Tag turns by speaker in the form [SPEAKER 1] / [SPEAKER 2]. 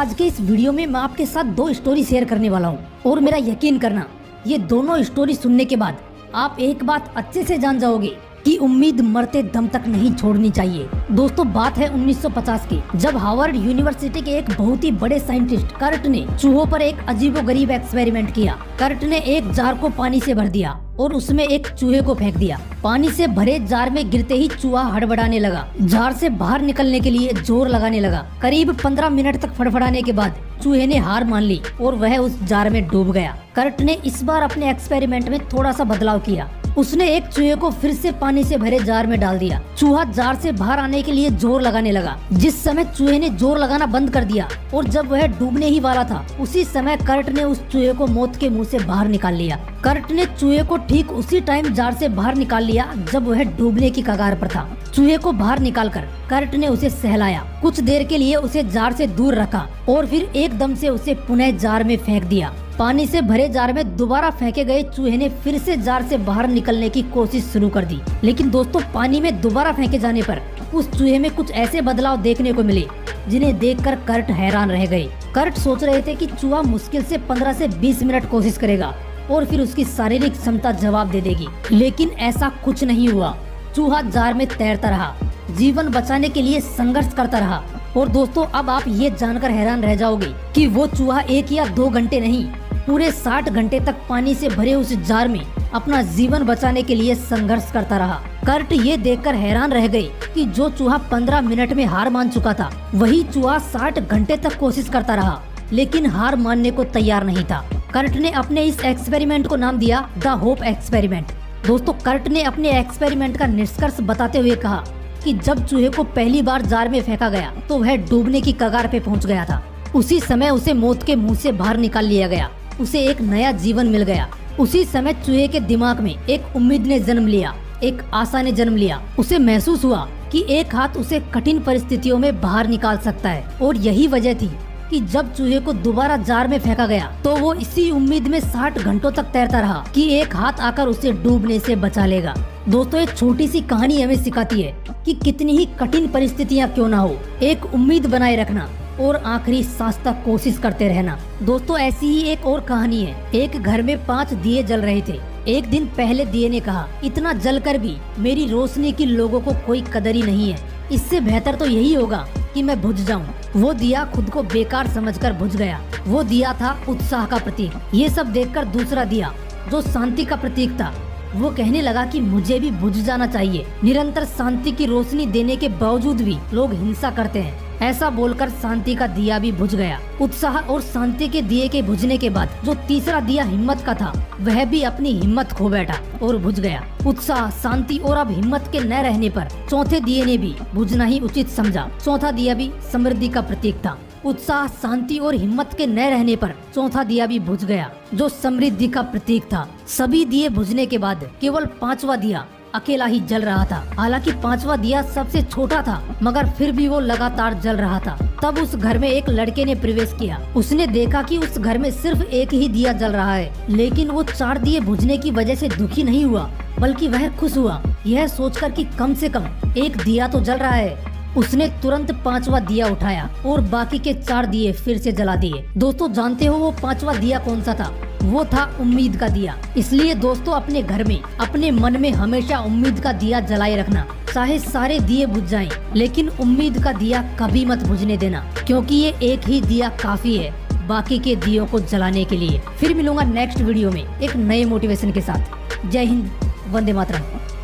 [SPEAKER 1] आज के इस वीडियो में मैं आपके साथ दो स्टोरी शेयर करने वाला हूँ और मेरा यकीन करना, ये दोनों स्टोरी सुनने के बाद आप एक बात अच्छे से जान जाओगे कि उम्मीद मरते दम तक नहीं छोड़नी चाहिए। दोस्तों, बात है 1950 की, जब हार्वर्ड यूनिवर्सिटी के एक बहुत ही बड़े साइंटिस्ट कर्ट ने चूहों पर एक अजीबोगरीब एक्सपेरिमेंट किया। कर्ट ने एक जार को पानी से भर दिया और उसमें एक चूहे को फेंक दिया। पानी से भरे जार में गिरते ही चूहा हड़बड़ाने लगा, जार से बाहर निकलने के लिए जोर लगाने लगा। करीब 15 मिनट तक फड़फड़ाने के बाद चूहे ने हार मान ली और वह उस जार में डूब गया। कर्ट ने इस बार अपने एक्सपेरिमेंट में थोड़ा सा बदलाव किया। उसने एक चूहे को फिर से पानी से भरे जार में डाल दिया। चूहा जार से बाहर आने के लिए जोर लगाने लगा। जिस समय चूहे ने जोर लगाना बंद कर दिया और जब वह डूबने ही वाला था, उसी समय कर्ट ने उस चूहे को मौत के मुंह से बाहर निकाल लिया। कर्ट ने चूहे को ठीक उसी टाइम जार से बाहर निकाल लिया जब वह डूबने की कगार पर था। चूहे को बाहर निकालकर कर्ट ने उसे सहलाया, कुछ देर के लिए उसे जार से दूर रखा और फिर एकदम से उसे पुनः जार में फेंक दिया। पानी से भरे जार में दोबारा फेंके गए चूहे ने फिर से जार से बाहर निकलने की कोशिश शुरू कर दी। लेकिन दोस्तों, पानी में दोबारा फेंके जाने पर उस चूहे में कुछ ऐसे बदलाव देखने को मिले जिन्हें देखकर कर्ट हैरान रह गए। कर्ट सोच रहे थे कि चूहा मुश्किल से 15 से 20 मिनट कोशिश करेगा और फिर उसकी शारीरिक क्षमता जवाब दे देगी, लेकिन ऐसा कुछ नहीं हुआ। चूहा जार में तैरता रहा, जीवन बचाने के लिए संघर्ष करता रहा। और दोस्तों, अब आप ये जानकर हैरान रह जाओगे कि वो चूहा 1 या 2 घंटे नहीं, पूरे 60 घंटे तक पानी से भरे उस जार में अपना जीवन बचाने के लिए संघर्ष करता रहा। कर्ट ये देखकर हैरान रह गए कि जो चूहा 15 मिनट में हार मान चुका था, वही चूहा 60 घंटे तक कोशिश करता रहा, लेकिन हार मानने को तैयार नहीं था। कर्ट ने अपने इस एक्सपेरिमेंट को नाम दिया द होप एक्सपेरिमेंट। दोस्तों, कर्ट ने अपने एक्सपेरिमेंट का निष्कर्ष बताते हुए कहा कि जब चूहे को पहली बार जार में फेंका गया तो वह डूबने की कगार पे पहुंच गया था। उसी समय उसे मौत के मुंह से बाहर निकाल लिया गया, उसे एक नया जीवन मिल गया। उसी समय चूहे के दिमाग में एक उम्मीद ने जन्म लिया, एक आशा ने जन्म लिया। उसे महसूस हुआ कि एक हाथ उसे कठिन परिस्थितियों में बाहर निकाल सकता है। और यही वजह थी कि जब चूहे को दोबारा जार में फेंका गया तो वो इसी उम्मीद में 60 घंटों तक तैरता रहा कि एक हाथ आकर उसे डूबने से बचा लेगा। दोस्तों, एक छोटी सी कहानी हमें सिखाती है कि कितनी ही कठिन परिस्थितियां क्यों ना हो, एक उम्मीद बनाए रखना और आखिरी सांस तक कोशिश करते रहना। दोस्तों, ऐसी ही एक और कहानी है। एक घर में 5 दिए जल रहे थे। एक दिन पहले दिए ने कहा, इतना जलकर भी मेरी रोशनी की लोगों को कोई कदर ही नहीं है। इससे बेहतर तो यही होगा कि मैं बुझ जाऊं। वो दिया खुद को बेकार समझकर बुझ गया। वो दिया था उत्साह का प्रतीक। ये सब देखकर दूसरा दिया, जो शांति का प्रतीक था, वो कहने लगा कि मुझे भी बुझ जाना चाहिए। निरंतर शांति की रोशनी देने के बावजूद भी लोग हिंसा करते हैं। ऐसा बोलकर शांति का दिया भी बुझ गया। उत्साह और शांति के दिए के बुझने के बाद जो तीसरा दिया हिम्मत का था, वह भी अपनी हिम्मत खो बैठा और बुझ गया। उत्साह, शांति और अब हिम्मत के न रहने पर चौथे दिए ने भी बुझना ही उचित समझा। चौथा दिया भी समृद्धि का प्रतीक था। उत्साह, शांति और हिम्मत के न रहने पर चौथा दिया भी बुझ गया, जो समृद्धि का प्रतीक था। सभी दिए बुझने के बाद केवल 5वां दिया अकेला ही जल रहा था। हालांकि 5वां दिया सबसे छोटा था, मगर फिर भी वो लगातार जल रहा था। तब उस घर में एक लड़के ने प्रवेश किया। उसने देखा कि उस घर में सिर्फ एक ही दिया जल रहा है, लेकिन वो 4 दिए बुझने की वजह से दुखी नहीं हुआ, बल्कि वह खुश हुआ, यह सोचकर कि कम से कम एक दिया तो जल रहा है। उसने तुरंत 5वां दिया उठाया और बाकी के 4 दिए फिर से जला दिए। दोस्तों, जानते हो वो 5वां दिया कौन सा था? वो था उम्मीद का दिया। इसलिए दोस्तों, अपने घर में, अपने मन में हमेशा उम्मीद का दिया जलाए रखना। चाहे सारे दिए बुझ जाएं, लेकिन उम्मीद का दिया कभी मत बुझने देना, क्योंकि ये एक ही दिया काफी है बाकी के दियों को जलाने के लिए। फिर मिलूंगा नेक्स्ट वीडियो में एक नए मोटिवेशन के साथ। जय हिंद, वंदे मातरम।